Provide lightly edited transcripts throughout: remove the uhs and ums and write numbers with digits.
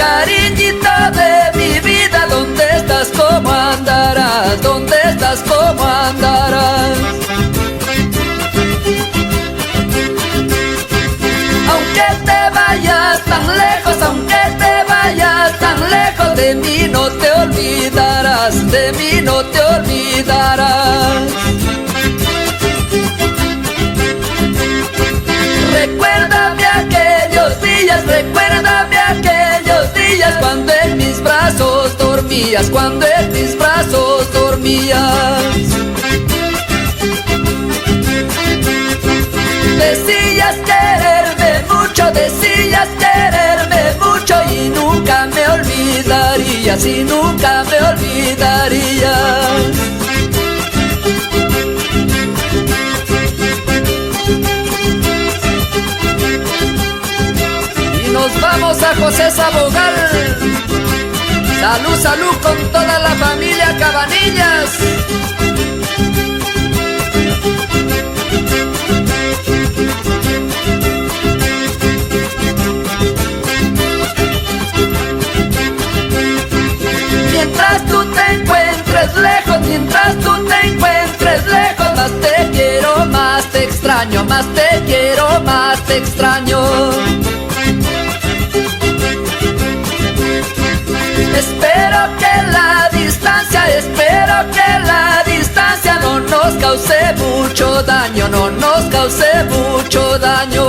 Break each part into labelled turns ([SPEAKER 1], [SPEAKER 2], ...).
[SPEAKER 1] cariñito de mi vida, ¿dónde estás? ¿Cómo andarás? ¿Dónde estás? ¿Cómo andarás? Aunque te vayas tan lejos, aunque te vayas tan lejos, de mí no te olvidarás, de mí no te olvidarás. Recuérdame aquellos días cuando en mis brazos dormías, cuando en mis brazos dormías. Decías quererme mucho y nunca me olvidarías, y nunca me olvidarías. Y nos vamos a José Sabogal. Salud, salud con toda la familia Cabanillas. Mientras tú te encuentres lejos, mientras tú te encuentres lejos, más te quiero, más te extraño, más te quiero, más te extraño. Espero que la distancia no nos cause mucho daño, no nos cause mucho daño.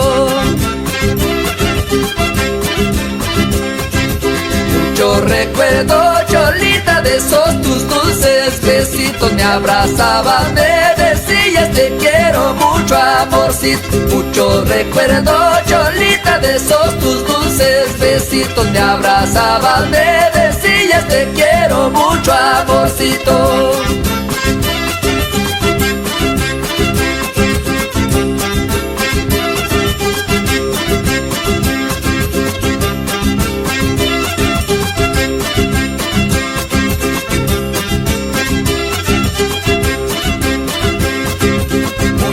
[SPEAKER 1] Yo recuerdo, Cholita, de esos tus dulces besitos, me abrazaban, me decías te quiero mucho, amorcito. Mucho recuerdo, Cholita, de esos tus dulces besitos, me abrazaban, me decías te quiero mucho, amorcito.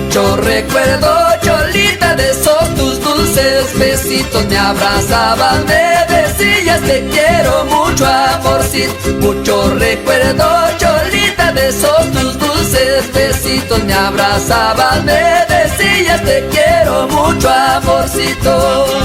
[SPEAKER 1] Yo recuerdo, Cholita, de esos tus dulces besitos, me abrazaban, me decías te quiero mucho, amorcito. Mucho recuerdo, Cholita, de esos tus dulces besitos, me abrazaban, me decías te quiero mucho, amorcito.